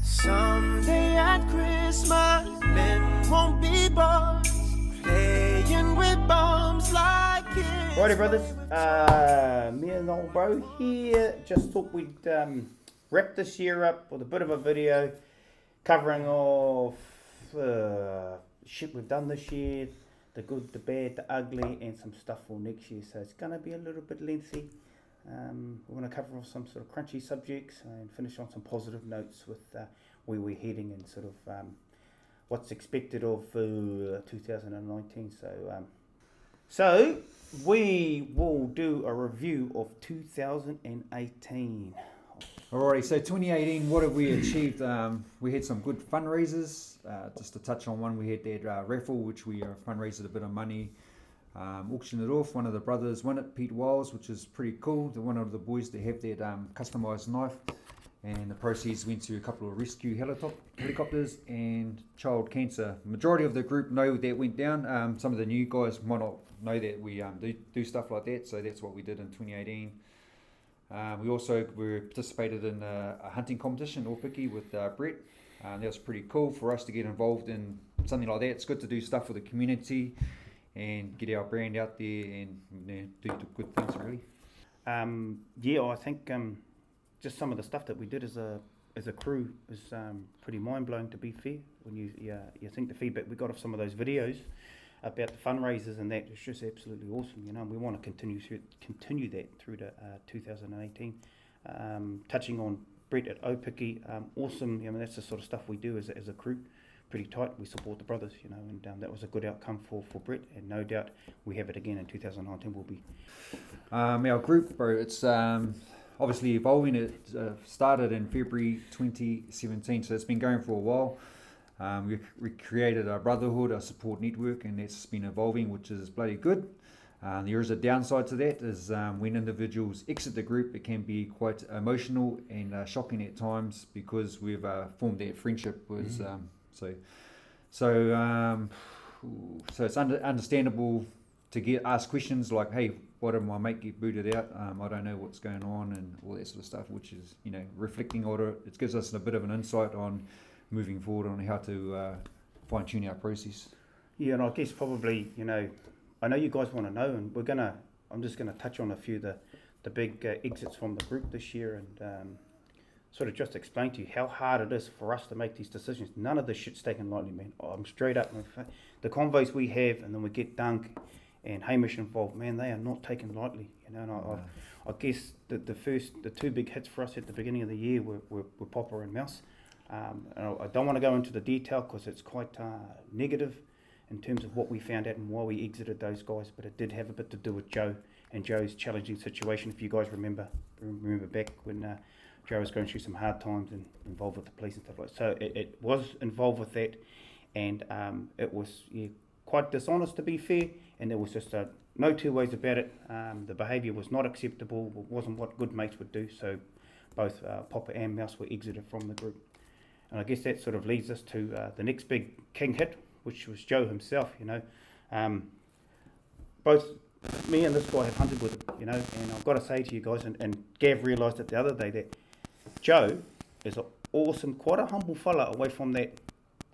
Someday at Christmas, men won't be boys, playing with bombs like kids. Righty brothers, me and old bro here just thought we'd wrap this year up with a bit of a video covering off shit we've done this year, the good, the bad, the ugly, and some stuff for next year. So it's going to be a little bit lengthy. We're going to cover off some sort of crunchy subjects and finish on some positive notes with where we're heading and sort of what's expected of 2019. So we will do a review of 2018. Alrighty, so 2018, what have we achieved? We had some good fundraisers. Just to touch on one, we had that raffle, which we fundraised a bit of money, auctioned it off. One of the brothers won it, Pete Wiles, which is pretty cool. One of the boys to have that customised knife, and the proceeds went to a couple of rescue helicopters and child cancer. The majority of the group know that went down. Some of the new guys might not know that we do stuff like that, so that's what we did in 2018. We also participated in a hunting competition, Aupiki, with Brett. That was pretty cool for us to get involved in something like that. It's good to do stuff for the community and get our brand out there and do good things, really. I think just some of the stuff that we did as a crew is pretty mind-blowing, to be fair. When you think the feedback we got of some of those videos about the fundraisers and that, it's just absolutely awesome. We want to continue that through to 2018. Touching on Brett at Aupiki, awesome. That's the sort of stuff we do as a crew. Pretty tight. We support the brothers, and that was a good outcome for Brett, and no doubt we have it again in 2019. Will be. Our group, bro, it's obviously evolving. It started in February 2017, so it's been going for a while. We created a brotherhood, a support network, and that's been evolving, which is bloody good. There is a downside to that, is when individuals exit the group, it can be quite emotional and shocking at times, because we've formed that friendship with. So it's understandable to get asked questions like, hey, why did my mate get booted out? I don't know what's going on, and all that sort of stuff, which is, reflecting on it. It gives us a bit of an insight on moving forward on how to fine-tune our process. Yeah, and I guess probably, I know you guys want to know, and I'm just going to touch on a few of the big exits from the group this year, and sort of just explain to you how hard it is for us to make these decisions. None of this shit's taken lightly, man. I'm straight up. The convos we have, and then we get Dunk and Hamish involved, man, they are not taken lightly. And I guess the two big hits for us at the beginning of the year were Popper and Mouse. And I don't want to go into the detail because it's quite negative in terms of what we found out and why we exited those guys, but it did have a bit to do with Joe and Joe's challenging situation. If you guys remember back when Joe was going through some hard times and involved with the police and stuff like that. So it was involved with that, and it was quite dishonest, to be fair, and there was just no two ways about it. The behaviour was not acceptable, it wasn't what good mates would do, so both Popper and Mouse were exited from the group. And I guess that sort of leads us to the next big king hit, which was Joe himself. Both me and this guy have hunted with him, and I've got to say to you guys, and Gav realised it the other day, that Joe is an awesome, quite a humble fella away from that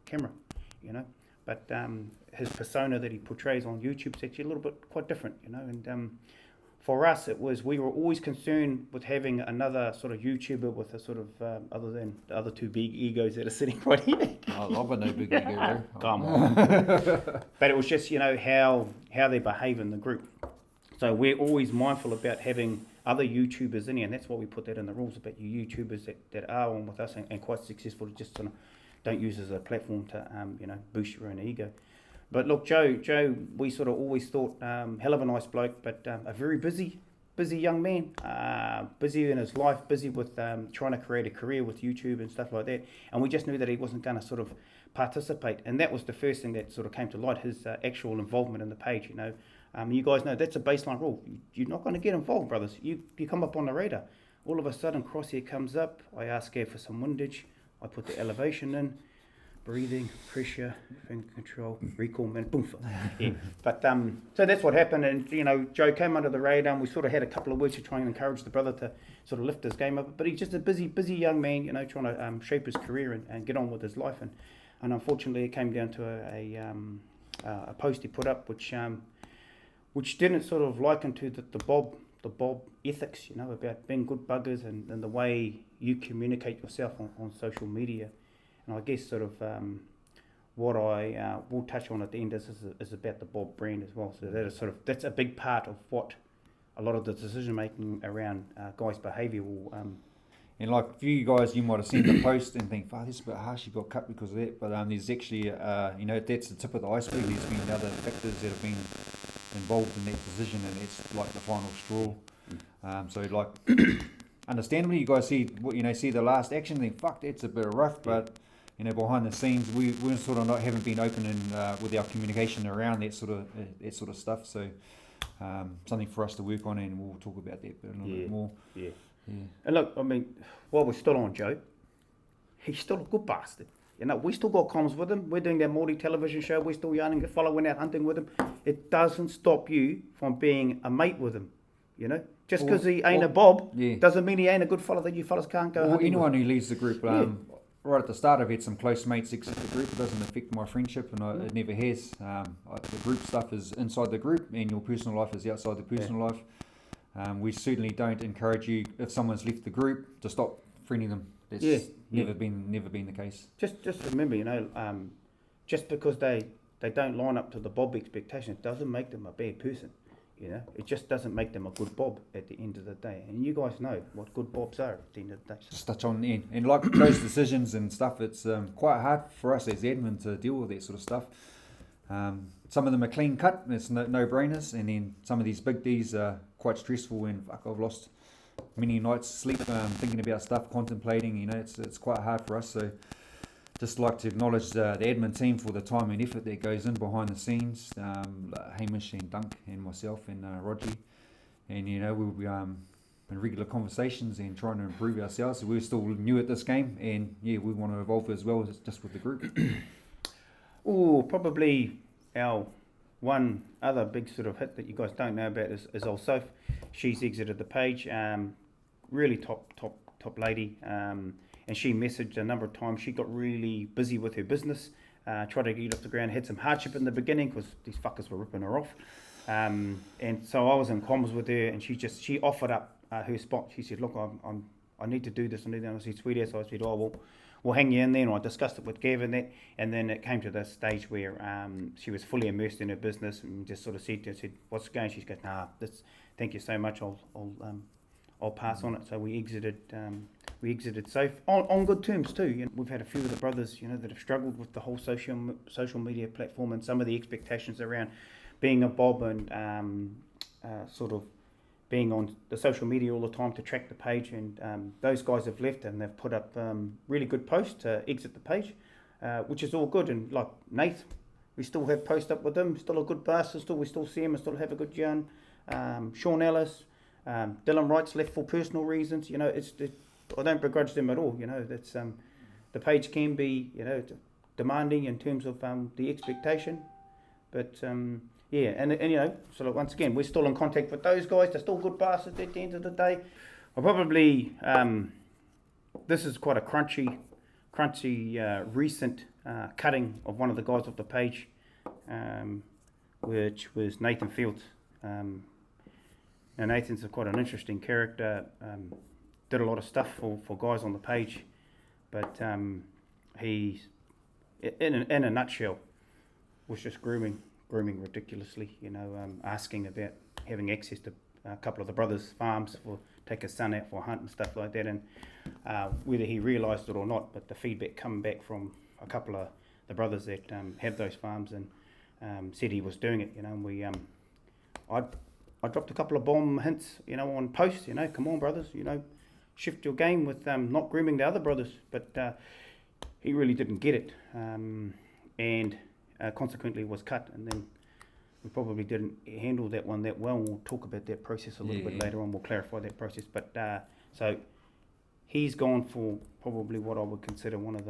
camera, but his persona that he portrays on YouTube is actually a little bit quite different, and for us, we were always concerned with having another sort of YouTuber with a sort of, other than the other two big egos that are sitting right here. I've got no big ego there. Come on. But it was just, how they behave in the group. So we're always mindful about having other YouTubers in here, and that's why we put that in the rules about you YouTubers that are on with us and quite successful, just sort of don't use as a platform to, boost your own ego. But look, Joe, we sort of always thought, hell of a nice bloke, but a very busy young man, busy in his life, busy with trying to create a career with YouTube and stuff like that. And we just knew that he wasn't going to sort of participate. And that was the first thing that sort of came to light, his actual involvement in the page, You guys know that's a baseline rule. You're not going to get involved, brothers. You come up on the radar. All of a sudden, Crosshair comes up. I ask Gav for some windage. I put the elevation in. breathing, pressure, finger control, recall, man, boom. Yeah. But so that's what happened, and you know, Joe came under the radar, and we sort of had a couple of words to try and encourage the brother to sort of lift his game up. But he's just a busy young man, you know, trying to shape his career and get on with his life. And unfortunately, it came down to a post he put up, which didn't sort of liken to the Bob ethics, you know, about being good buggers and the way you communicate yourself on social media. And I guess sort of what I will touch on at the end is about the Bob brand as well. So that's a big part of what a lot of the decision making around guys' behaviour will. And like for you guys, you might have seen the post and think, "Wow, this is a bit harsh. You got cut because of that." But there's actually, you know, that's the tip of the iceberg. There's been other factors that have been involved in that decision, and it's like the final straw. So like, understandably, you guys see the last action, think, "Fuck, that's a bit rough," but you know, behind the scenes, we're sort of haven't been open with our communication around that sort of stuff. So something for us to work on, and we'll talk about that a little bit more. Yeah. And look, I mean, while we're still on Joe, he's still a good bastard. You know, we still got comms with him. We're doing that Māori television show. We're still yarning, following out, hunting with him. It doesn't stop you from being a mate with him. You know, just because he ain't a Bob doesn't mean he ain't a good fella that you fellas can't go. Or anyone who leaves the group. Right at the start, I've had some close mates exit the group. It doesn't affect my friendship, and it never has. The group stuff is inside the group, and your personal life is outside the personal life. We certainly don't encourage you, if someone's left the group, to stop friending them. That's never been the case. Just remember, you know, just because they don't line up to the Bob expectation, it doesn't make them a bad person. You know, it just doesn't make them a good Bob at the end of the day. And you guys know what good Bobs are at the end of the day. Just touch on the end. And like those decisions and stuff, it's quite hard for us as admin to deal with that sort of stuff. Some of them are clean cut, it's no-brainers, and then some of these big Ds are quite stressful, and I've lost many nights sleep thinking about stuff, contemplating, you know, it's quite hard for us. So just like to acknowledge the admin team for the time and effort that goes in behind the scenes, Hamish and Dunk and myself and Roger, and you know, we'll be in regular conversations and trying to improve ourselves. So we're still new at this game, and we want to evolve as well, just with the group. Probably our one other big sort of hit that you guys don't know about is old Soph. She's exited the page. Really top lady. And she messaged a number of times. She got really busy with her business, tried to get off the ground, had some hardship in the beginning because these fuckers were ripping her off. And so I was in comms with her, and she offered up her spot. She said, "Look, I need to do this. I need that." I said, "Sweetie," so I said, "Oh, well, we'll hang you in there." And I discussed it with Gav and that, and then it came to this stage where she was fully immersed in her business and just sort of said to her, "What's going?" She goes, "Nah, thank you so much. I'll pass on it." So we exited Soph on good terms too. You know, we've had a few of the brothers, you know, that have struggled with the whole social media platform and some of the expectations around being a Bob and sort of being on the social media all the time to track the page, and those guys have left and they've put up really good posts to exit the page, which is all good. And like Nath, we still have posts up with him, still a good bastard, we still see him and still have a good yarn. Sean Ellis, Dylan Wright's left for personal reasons. You know, I don't begrudge them at all. You know, that's the page can be, you know, demanding in terms of the expectation, but and you know, so look, once again, we're still in contact with those guys. They're still good bastards at the end of the day. I probably this is quite a crunchy recent cutting of one of the guys off the page, which was Nathan Fields. Now Nathan's quite an interesting character. Did a lot of stuff for guys on the page, but he's in a nutshell was just grooming ridiculously. You know, asking about having access to a couple of the brothers' farms for take his son out for a hunt and stuff like that, and whether he realised it or not, but the feedback come back from a couple of the brothers that have those farms and said he was doing it. You know, and we I dropped a couple of bomb hints, you know, on posts. You know, come on, brothers, you know, shift your game with not grooming the other brothers, but he really didn't get it, and consequently was cut, and then we probably didn't handle that one that well. We'll talk about that process a little bit later on. We'll clarify that process, but so he's gone for probably what I would consider one of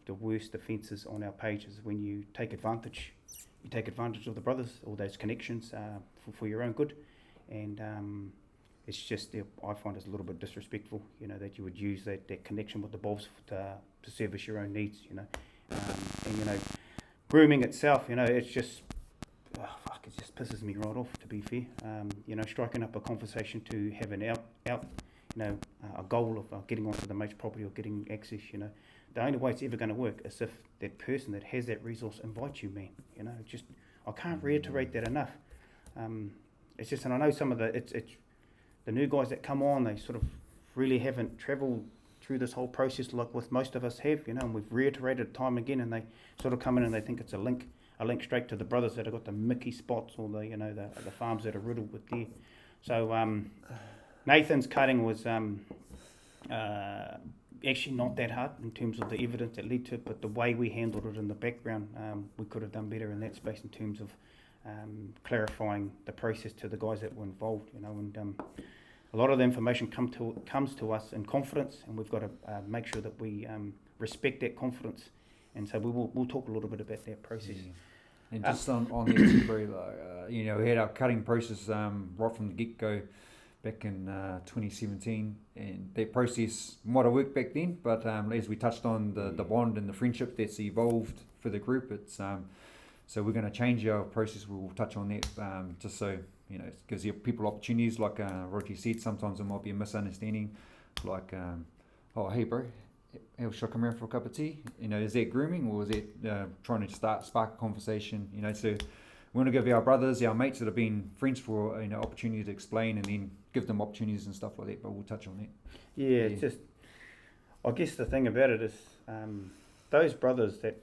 the worst offences on our pages when you take advantage. You take advantage of the brothers, all those connections for your own good, and it's just, I find it's a little bit disrespectful, that you would use that connection with the Bobs to service your own needs, and grooming itself, it's just, it just pisses me right off, to be fair. Striking up a conversation to have an a goal of getting onto the mate's property or getting access, the only way it's ever going to work is if that person that has that resource invites you, man. I can't reiterate that enough. It's just, and I know some of it's the new guys that come on, they sort of really haven't travelled through this whole process like with most of us have, and we've reiterated time again, and they sort of come in and they think it's a link straight to the brothers that have got the Mickey spots or the farms that are riddled with deer. So Nathan's cutting was actually not that hard in terms of the evidence that led to it, but the way we handled it in the background, we could have done better in that space in terms of clarifying the process to the guys that were involved, and a lot of the information comes to us in confidence, and we've got to make sure that we respect that confidence, and so we'll talk a little bit about that process. Yeah. And just on that too, bro, we had our cutting process right from the get-go back in 2017, and that process might have worked back then, but as we touched on the bond and the friendship that's evolved for the group, it's so we're going to change our process. We'll touch on that just so it gives you people opportunities. Like Roger said, sometimes there might be a misunderstanding, like oh hey bro, should I come around for a cup of tea? Is that grooming, or is that trying to spark a conversation? So we want to give our brothers, our mates that have been friends for opportunity to explain, and then give them opportunities and stuff like that. But we'll touch on that. Yeah, it's just, I guess the thing about it is those brothers that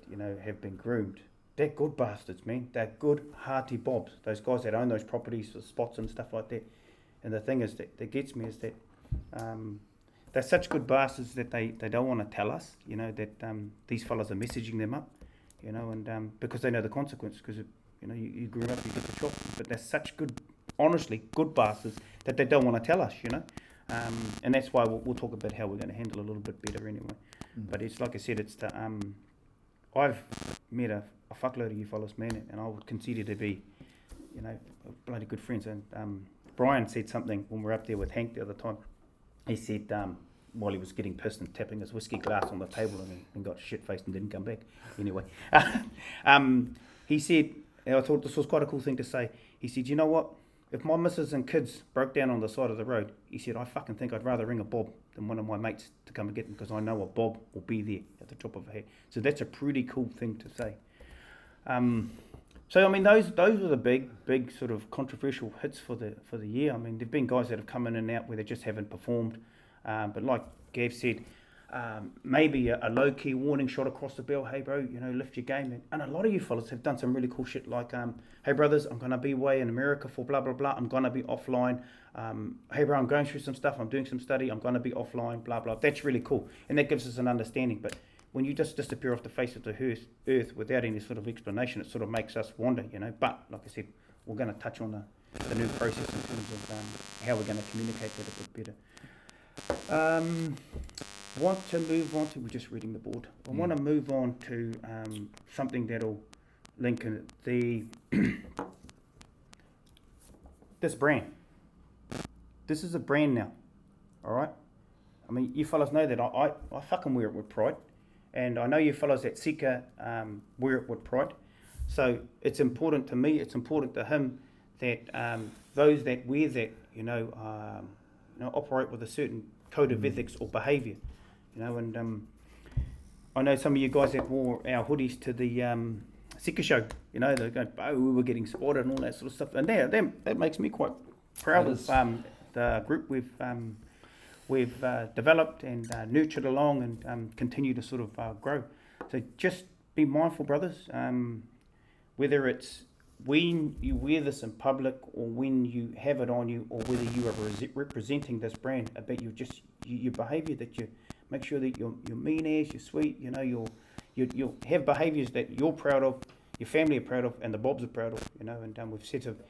have been groomed, they're good bastards, man. They're good, hearty Bobs. Those guys that own those properties, the spots and stuff like that. And the thing is that gets me is that they're such good bastards that they don't want to tell us, that these fellas are messaging them up, and because they know the consequence, because you grew up, you get the chop. But they're such good, honestly, good bastards that they don't want to tell us, and that's why we'll talk about how we're going to handle it a little bit better anyway. But it's like I said, it's the I've met a fuckload of you fellas, man, and I would consider to be, bloody good friends. And Brian said something when we were up there with Hank the other time. He said, while he was getting pissed and tapping his whiskey glass on the table and got shit-faced and didn't come back. Anyway, he said, and I thought this was quite a cool thing to say, he said, you know what? If my missus and kids broke down on the side of the road, he said, I fucking think I'd rather ring a Bob than one of my mates to come and get them, because I know a Bob will be there at the drop of a hat. So that's a pretty cool thing to say. So I mean, those were the big sort of controversial hits for the year. I mean, there've been guys that have come in and out where they just haven't performed. But like Gav said, maybe a low-key warning shot across the bell, hey bro, lift your game. And a lot of you fellas have done some really cool shit, like, hey brothers, I'm going to be away in America for blah, blah, blah, I'm going to be offline. Hey bro, I'm going through some stuff, I'm doing some study, I'm going to be offline, blah, blah. That's really cool. And that gives us an understanding. But when you just disappear off the face of the earth without any sort of explanation, it sort of makes us wonder, But like I said, we're going to touch on the new process in terms of how we're going to communicate that a bit better. Want to move on to, we're just reading the board. I want to move on to something that'll link in this brand. This is a brand now, all right? I mean, you fellas know that I fucking wear it with pride, and I know you fellas at Seeker wear it with pride. So it's important to me, it's important to him that those that wear that, operate with a certain code of ethics or behaviour. And I know some of you guys that wore our hoodies to the Seeker show, they're going, oh, we were getting spotted and all that sort of stuff. And that makes me quite proud of the group we've developed and nurtured along and continue to sort of grow. So just be mindful, brothers, whether it's when you wear this in public or when you have it on you, or whether you are representing this brand, about your behaviour, that you make sure that you're mean as, you're sweet, you'll have behaviours that you're proud of, your family are proud of, and the Bobs are proud of, and we've said of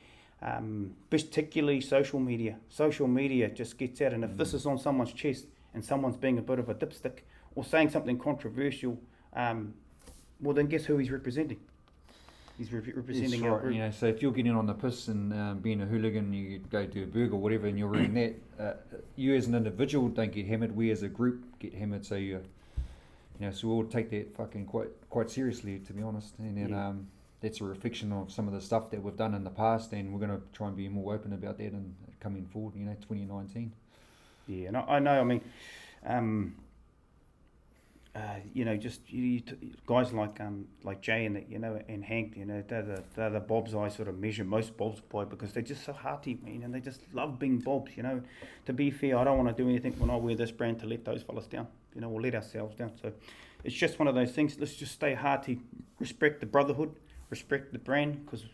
particularly social media just gets out, and if this is on someone's chest and someone's being a bit of a dipstick or saying something controversial, well then guess who he's representing? He's representing That's our right. group. You know, so if you're getting on the piss and being a hooligan, you go do a burger or whatever, and you're reading that, you as an individual don't get hammered. We as a group get hammered. So so we all take that fucking quite seriously, to be honest. And then that's a reflection of some of the stuff that we've done in the past, and we're going to try and be more open about that and coming forward. 2019. Yeah, and I know. I mean, just guys like Jay and and Hank, they're the bobs I sort of measure most bobs by, because they're just so hearty, man, and they just love being bobs. To be fair, I don't want to do anything when I wear this brand to let those fellas down, or let ourselves down. So it's just one of those things. Let's just stay hearty, respect the brotherhood, respect the brand, because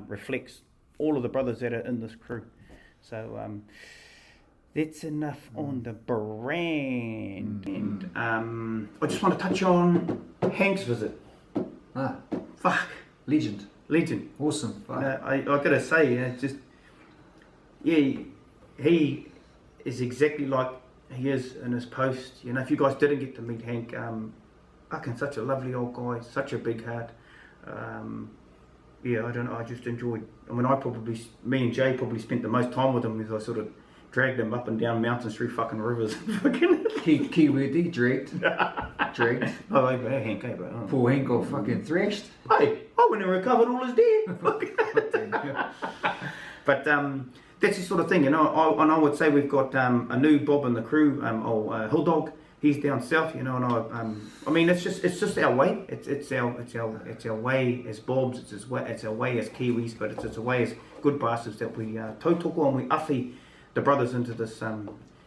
reflects all of the brothers that are in this crew. So that's enough on the brand. And I just want to touch on Hank's visit. Fuck. Legend. Awesome. I gotta say, he is exactly like he is in his post. If you guys didn't get to meet Hank, fucking such a lovely old guy, such a big heart. I don't know, I just enjoyed. Me and Jay probably spent the most time with him, as I sort of dragged him up and down mountains through fucking rivers. Key word there, dragged. Oh, hey, Hank, hey, bro. Poor Hank got fucking thrashed. Hey, I went and recovered all his deer. But that's the sort of thing, I would say we've got a new Bob in the crew, Hill Dog. He's down south, and it's just our way. It's our way as Bobs. It's our way as Kiwis, but it's a way as good bastards that we tautoko and we uwhi the brothers into this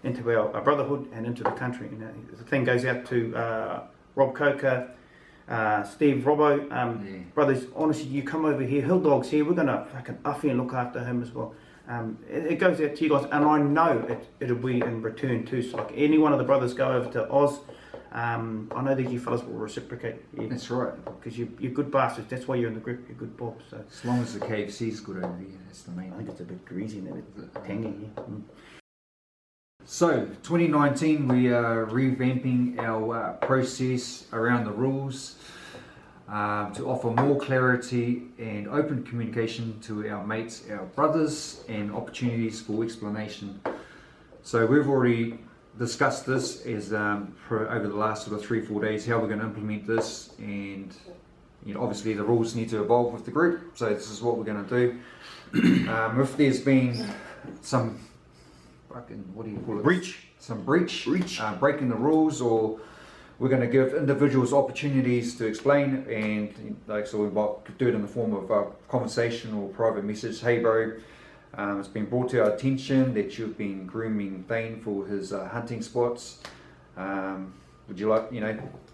into our brotherhood and into the country. The thing goes out to Rob Coker, Steve Robbo, brothers. Honestly, you come over here. Hill Dog's here. We're gonna fucking uwhi and look after him as well. It goes out to you guys, and I know it'll be in return too. So like any one of the brothers go over to Oz, I know that you fellas will reciprocate. Yeah. That's right. Because you're good bastards. That's why you're in the group. You're good bobs. So as long as the KFC's good over there, that's the main. I think it's a bit greasy and a bit tangy. Yeah. So 2019, we are revamping our process around the rules. To offer more clarity and open communication to our mates, our brothers, and opportunities for explanation. So we've already discussed this as over the last sort of 3-4 days, how we're going to implement this, and obviously the rules need to evolve with the group, so this is what we're going to do. If there's been some fucking, what do you call it? Breach, breaking the rules, or we're going to give individuals opportunities to explain, and so we might do it in the form of a conversation or private message. Hey bro, it's been brought to our attention that you've been grooming Thane for his hunting spots. Would you like,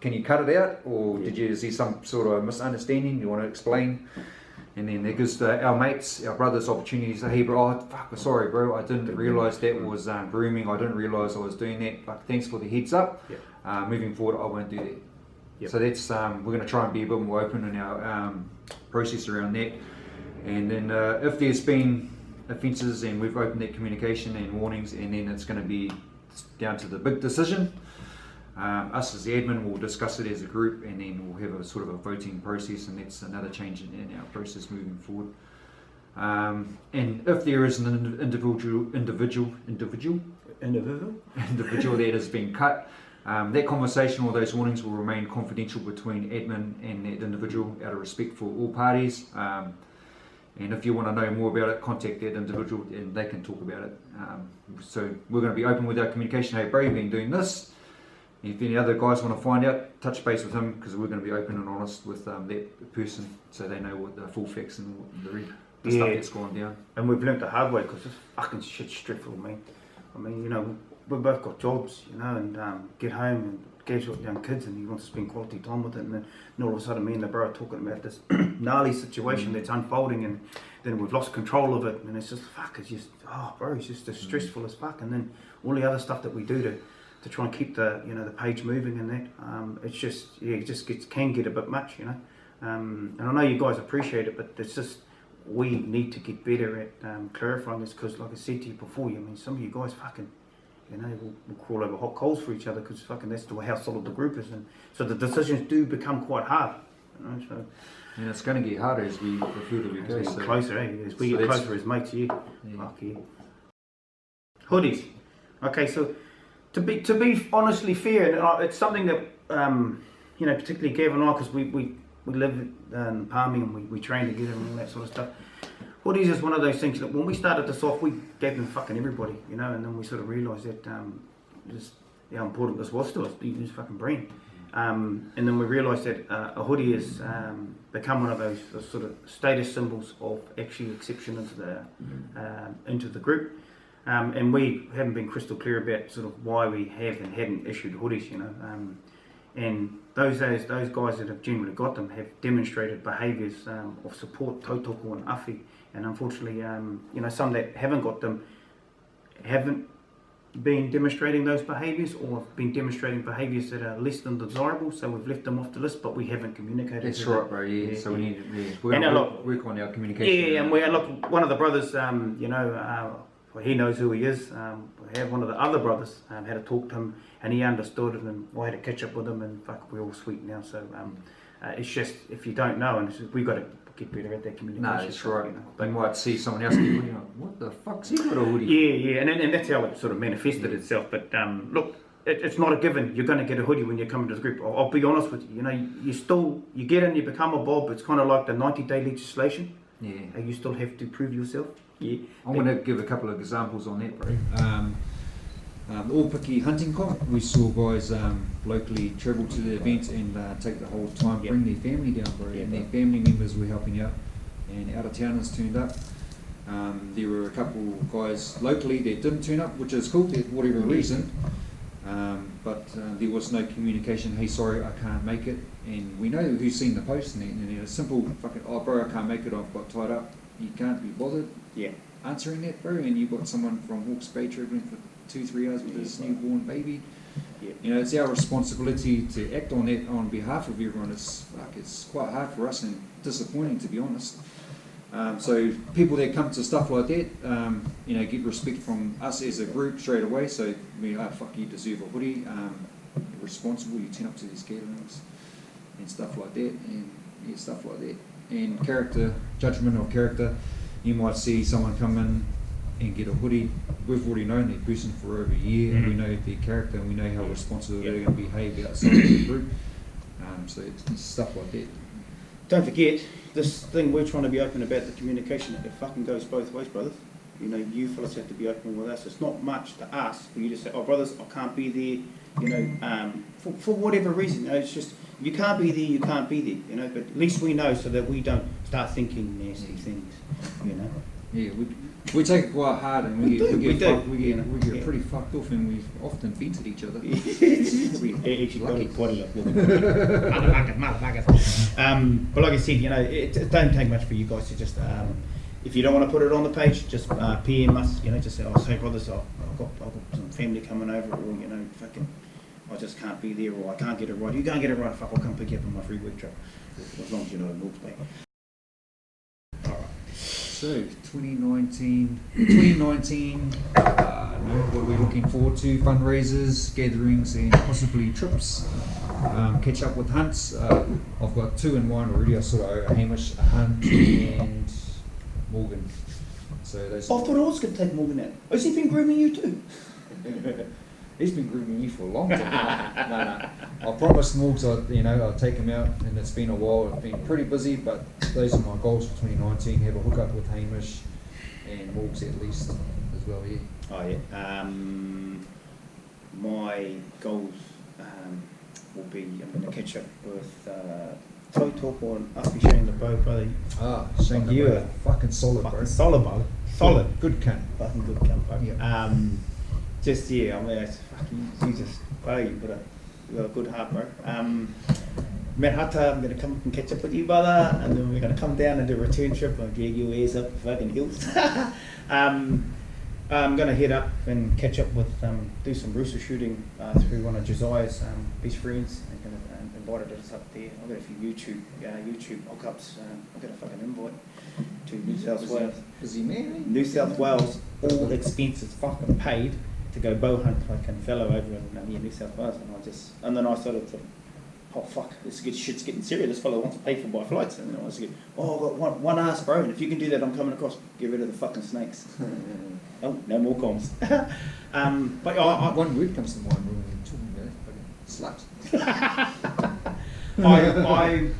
can you cut it out, or did you see some sort of misunderstanding you want to explain? And then that gives our mates, our brothers, opportunities to say, hey bro, sorry bro, I didn't realise that was grooming, I didn't realise I was doing that, but thanks for the heads up. Moving forward, I won't do that. Yep. So that's we're going to try and be a bit more open in our process around that. And then if there's been offences and we've opened that communication and warnings, and then it's going to be down to the big decision. Us as the admin will discuss it as a group, and then we'll have a sort of a voting process, and that's another change in our process moving forward. And if there is an individual that has been cut, that conversation or those warnings will remain confidential between admin and that individual out of respect for all parties. And if you want to know more about it, contact that individual and they can talk about it. So we're going to be open with our communication. Hey bro, you've been doing this. If any other guys want to find out, touch base with him, because we're going to be open and honest with that person, so they know what the full facts and the stuff that's gone down. And we've learnt the hard way, because this fucking shit's stressful, man. We've both got jobs, and get home, and Gav's got young kids, and he wants to spend quality time with it, and then all of a sudden me and the bro are talking about this gnarly situation that's unfolding, and then we've lost control of it, and it's just, it's just stressful as fuck. And then all the other stuff that we do to try and keep the page moving and that, it's just, it just can get a bit much, and I know you guys appreciate it, but it's just, we need to get better at clarifying this, because like I said to you before, some of you guys fucking, You know, we'll crawl over hot coals for each other because fucking that's how solid the group is, and so the decisions do become quite hard. You know, so And it's going to get harder as the further we go. as we So get closer, as we get closer as mates, yeah. Fuck yeah. Hoodies. Okay, so to be honestly fair, and it's something that you know, particularly Gav and I, because we live in Palmy and we train together and all that sort of stuff. Hoodies is one of those things that when we started this off, we gave them fucking everybody, you know, and then we sort of realised that just how important this was to us, this fucking brand. And then we realised that a hoodie has become one of those sort of status symbols of actually exception into the group. And we haven't been crystal clear about sort of why we have and hadn't issued hoodies, you know. And those guys that have generally got them have demonstrated behaviours of support, tautoko and awhi. And unfortunately, you know, some that haven't got them haven't been demonstrating those behaviours or have been demonstrating behaviours that are less than desirable. So we've left them off the list, but we haven't communicated. That's right, bro. Yeah. So we need to work on our communication. Yeah, and look, one of the brothers, you know, well, he knows who he is. We have one of the other brothers had a talk to him, and he understood it, and I had to catch up with him, and fuck, we're all sweet now. So it's just, if you don't know, and we've got to get better at that communication. No, that's stuff, right. you know. But you might see someone else get hoodie, like, what the fuck's he got a hoodie? Yeah, and that's how it sort of manifested itself. But look, it's not a given. You're going to get a hoodie when you come into the group. I'll be honest with you. You know, you get in, you become a bob. It's kind of like the 90-day legislation. Yeah. You still have to prove yourself. Yeah. I'm going to give a couple of examples on that, bro. The Aupiki Hunting Comp, we saw guys locally travel to the event and take the whole time, bring their family down, bro, and their family members were helping out, and out-of-towners turned up. There were a couple guys locally that didn't turn up, which is cool, for whatever reason, but there was no communication. Hey, sorry, I can't make it, and we know who's seen the post, and a simple fucking, oh bro, I can't make it, I've got tied up. You can't be bothered answering that, bro, and you've got someone from Hawke's Bay travelling for 2-3 hours with his newborn baby. You know, it's our responsibility to act on that on behalf of everyone. It's quite hard for us and disappointing, to be honest. So people that come to stuff like that, you know, get respect from us as a group straight away. So we fuck, you deserve a hoodie. You're responsible. You turn up to these gatherings and stuff like that, and stuff like that. And character, judgment of character. You might see someone come in and get a hoodie. We've already known that person for over a year, and we know their character, and we know how responsible they're going to behave outside of the group. So it's stuff like that. Don't forget, this thing we're trying to be open about, the communication, it fucking goes both ways, brothers. You know, you fellas have to be open with us. It's not much to ask for you to say, oh, brothers, I can't be there, you know, for whatever reason. You know, it's just, if you can't be there, you can't be there, you know, but at least we know so that we don't start thinking nasty things, you know. Yeah, we take it quite hard, and we get pretty fucked off, and we've often vented each other. We actually got it quite a lot. Motherfuckers. But like I said, you know, it don't take much for you guys to just, if you don't want to put it on the page, just PM us, you know, just say, oh, hey brothers, I've got some family coming over, or, you know, fucking, I just can't be there, or I can't get it right. You can't get it right, fuck, I'll come pick you up on my free work trip, as long as you're not in Hawke's Bay. So 2019, what we're looking forward to, fundraisers, gatherings, and possibly trips. Catch up with hunts. I've got 2 in mind already. I sort of owe Hamish, a hunt, and Morgan. So those. I thought I was going to take Morgan out. Has he been grooming you too? He's been grooming me for a long time. No. I promised Morgs I'll take him out, and it's been a while. I've been pretty busy, but those are my goals for 2019. Have a hookup with Hamish and Morgs at least as well, yeah. Oh yeah. My goals will be, I'm going to catch up with tautoko and awhi Shane the bow, brother. Shane you the fucking solid, bro. Fucking solid, brother. Solid. Good cunt. Fucking good cunt, bro. Yeah. Just, yeah, I mean, it's fucking, you just, wow, you got a good heart, bro. Matt Hata, I'm going to come and catch up with you, brother, and then we're going to come down and do a return trip and drag your ears up the fucking hills. I'm going to head up and catch up with, do some rooster shooting through one of Josiah's best friends. I'm going to invited us up there. I've got a few YouTube hookups. I've got a fucking invite to New South Wales. Busy man. New South Wales, all expenses fucking paid. to go bow hunt like a fellow over in New South Wales, and then I started to, oh fuck, shit's getting serious. This fellow wants to pay for my flights, and then I was like, oh, I've got one ass, bro, and if you can do that, I'm coming across. Get rid of the fucking snakes. Oh, no more comms. But one word comes to mind when we're talking about it, sluts.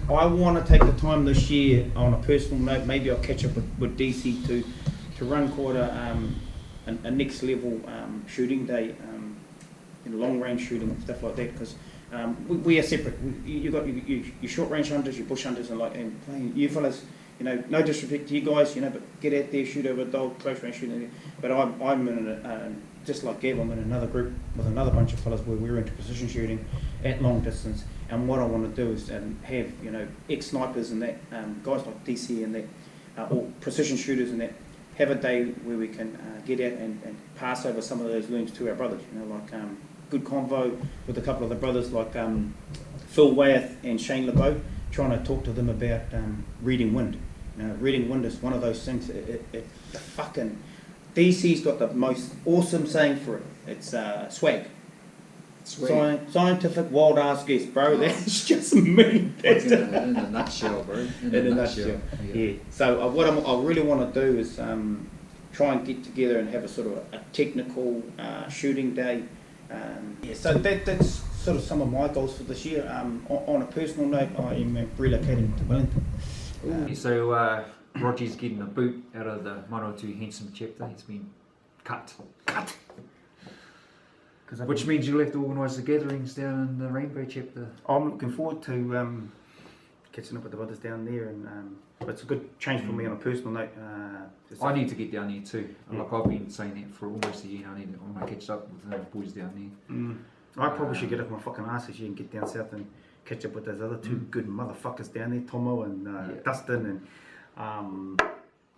I want to take the time this year on a personal note. Maybe I'll catch up with DC to run quite a next level shooting day, long range shooting and stuff like that. Because we are separate. You got your short range hunters, your bush hunters, and playing you fellas. No disrespect to you guys, but get out there, shoot over a dog, close range shooting. But I'm in just like Gav, I'm in another group with another bunch of fellas where we're into precision shooting at long distance. And what I want to do is have ex-snipers and that, guys like DC and that, or precision shooters and that, have a day where we can get out and pass over some of those learnings to our brothers. Good convo with a couple of the brothers like Phil Wyeth and Shane LeBeau, trying to talk to them about reading wind. Reading wind is one of those things. The fucking DC's got the most awesome saying for it. It's swag. Scientific wild ass guess, bro. That's just me. That's in a nutshell, bro. In a nutshell. Yeah. So what I really want to do is try and get together and have a sort of a technical shooting day. So that's sort of some of my goals for this year. On a personal note, I am relocating to Wellington. So Roger's getting a boot out of the Manawatu Handsome chapter. He's been cut. Which means you'll have to organise the gatherings down in the Rainbow chapter. I'm looking forward to catching up with the brothers down there, and it's a good change for me on a personal note. I need to get down there too. Yeah. Like I've been saying that for almost a year. I want to catch up with the boys down there. I probably should get up my fucking ass this year and get down south and catch up with those other two good motherfuckers down there, Tomo and Dustin. And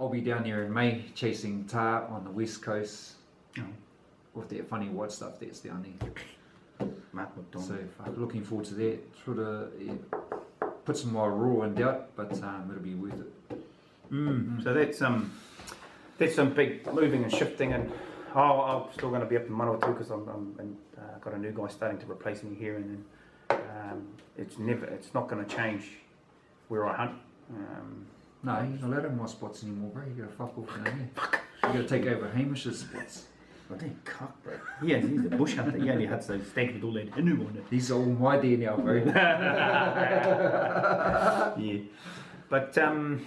I'll be down there in May chasing tar on the west coast. With that funny white stuff that's down there. So looking forward to that. Sort of put some more raw in doubt, but it'll be worth it. So that's some big moving and shifting, and I'm still going to be up in Manawatu because I'm got a new guy starting to replace me here, and then it's not going to change where I hunt. No, you're not allowed in my spots anymore, bro. You got to fuck off down there. You got to take over Hamish's spots. I think cock, bro. Yeah, he's a bush hunter. He only hunts those stags with all that inu on it. These are all my deer now, bro. Yeah, but I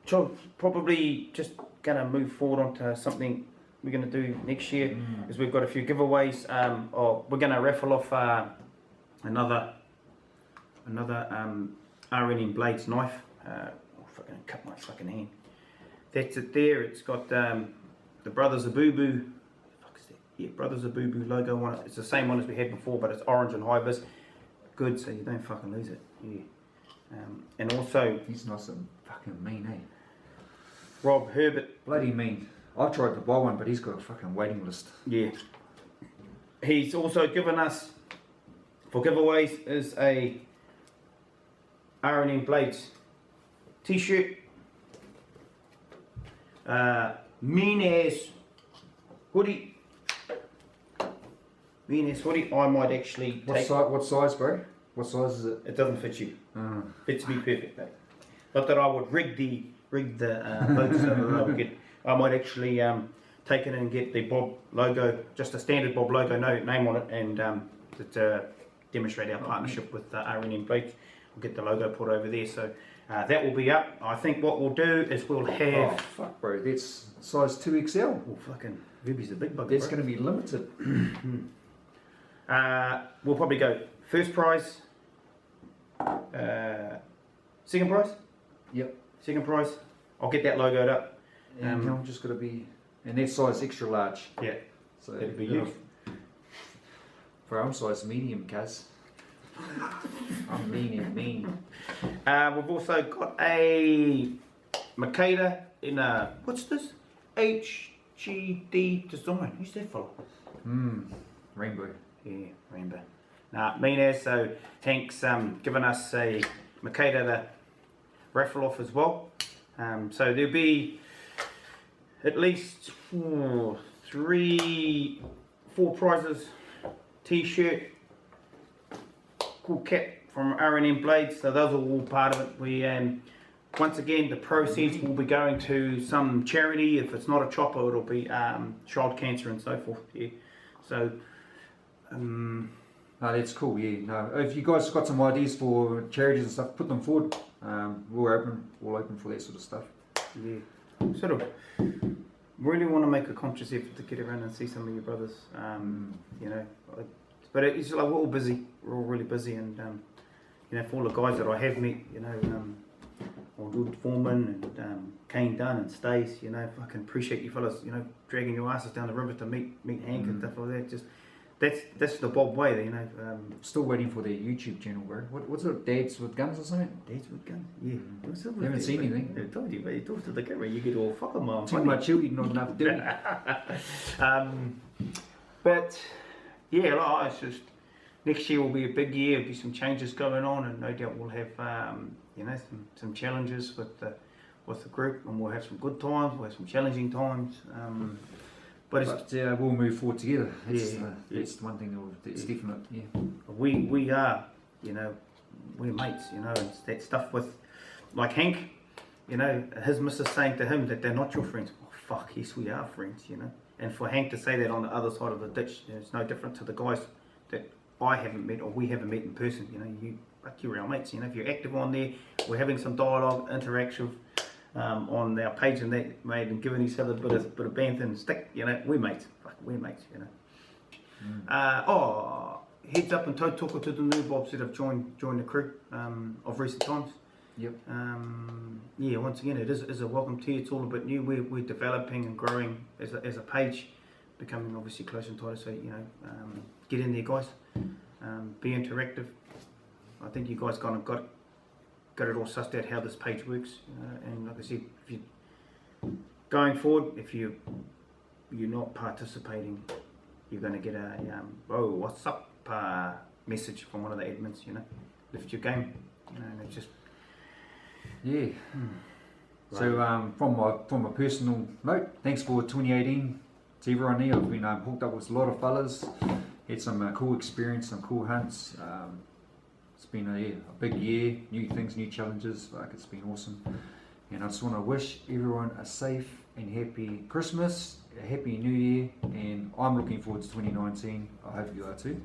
don't. Probably just gonna move forward onto something we're gonna do next year. Is we've got a few giveaways. Or we're gonna raffle off another RNM Blades knife. Fucking cut my fucking hand. That's it there. It's got the Brothers Abubu, Brothers Abubu logo on it. It's the same one as we had before, but it's orange and high-vis. Good, so you don't fucking lose it. Yeah. And also, he's nice and fucking mean, eh? Rob Herbert. Bloody mean. I tried to buy one, but he's got a fucking waiting list. Yeah. He's also given us, for giveaways, is a R&M Blades t-shirt. Mean ass hoodie. I might actually take. What size, bro? What size is it? It doesn't fit you. Fits me perfect, mate. Not that I would rig the boats. I might actually take it and get the Bob logo, just a standard Bob logo, no name on it, and to demonstrate our partnership with R&M Blades. We'll get the logo put over there. So. That will be up. I think what we'll do is we'll have... Oh, fuck, bro. That's size 2XL. Oh, fucking... Ruby's a big bugger, that's going to be limited. We'll probably go first prize. Second prize? Yep. Second prize. I'll get that logoed up. And I'm just going to be... And that size extra large. Yeah. So that'll be you. For I'm size medium, cuz. I'm mean. We've also got a Makeda in a, what's this? HGD design. Who's that for? Rainbow. Yeah, Rainbow. Nah, mean as, so Hank's given us a Makeda to raffle off as well. So there'll be at least 4 prizes, t-shirt, cool cap from R&M Blades, so those are all part of it. We once again, the proceeds will be going to some charity. If it's not a chopper, it'll be child cancer and so forth. Yeah. So. No, that's cool. Yeah. No, if you guys got some ideas for charities and stuff, put them forward. We're all open for that sort of stuff. Yeah. Sort of. Really want to make a conscious effort to get around and see some of your brothers. You know, but it's like we're all busy. We're all really busy, and you know, for all the guys that I have met, you know. Good Foreman and Kane Dunn and Stace, you know, fucking appreciate you fellas, you know, dragging your asses down the river to meet Hank and stuff like that. Just that's the Bob way, you know. Still waiting for their YouTube channel, bro. What's it? Dads with Guns or something? Dads with Guns, yeah. Haven't seen anything. I told you, but you talk to the camera, you get all fucking mom. Too much chili, not enough doing. But yeah, like, it's just next year will be a big year. There'll be some changes going on, and no doubt we'll have you know, some challenges with the group, and we'll have some good times, we'll have some challenging times. But we'll move forward together. That's one thing that's definite. Yeah. We are, you know, we're mates. You know, it's that stuff with, like Hank, you know, his missus saying to him that they're not your friends. Oh, fuck, yes, we are friends. You know, and for Hank to say that on the other side of the ditch, you know, it's no different to the guys that I haven't met or we haven't met in person. You know, you're our mates. You know, if you're active on there, we're having some dialogue, interaction on our page, and that made and giving each other a bit of bantha and stick. You know, we're mates. Fuck, we're mates. You know. Heads up and toe talker to the new Bobs that have joined the crew of recent times. Yep. Yeah. Once again, it is a welcome to you. It's all a bit new. We're developing and growing as a page, becoming obviously close and tighter. So you know, get in there, guys. Be interactive. I think you guys kind of got it all sussed out how this page works, and like I said, if you going forward, if you're not participating, you're going to get a oh, what's up message from one of the admins. You know, lift your game. You know, and it's just Right. So from a personal note, thanks for 2018 to everyone there. I've been hooked up with a lot of fellas. Had some cool experience, some cool hunts. It's been a big year, new things, new challenges. Like, it's been awesome. And I just want to wish everyone a safe and happy Christmas, a happy New Year, and I'm looking forward to 2019. I hope you are too.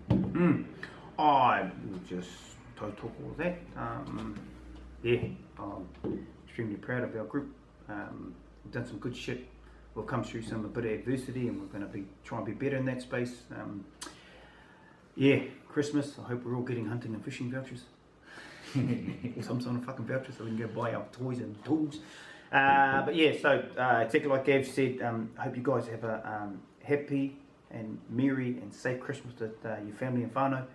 I will just talk all of that. I'm extremely proud of our group. We've done some good shit. We've come through a bit of adversity, and we're going to try and be better in that space. Christmas, I hope we're all getting hunting and fishing vouchers. Or some sort of fucking voucher so we can go buy our toys and tools. But yeah, so exactly like Gav said, I hope you guys have a happy and merry and safe Christmas with your family and whānau.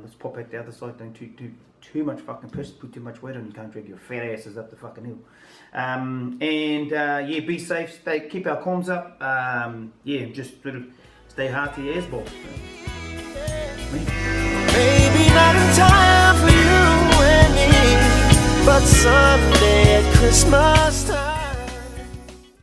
Let's pop out the other side, don't do too much fucking piss, put too much weight on, you can't drag your fat asses up the fucking hill. Be safe, keep our comms up, just sort of stay hearty as balls. Maybe not in time for you and me, but someday at Christmas time.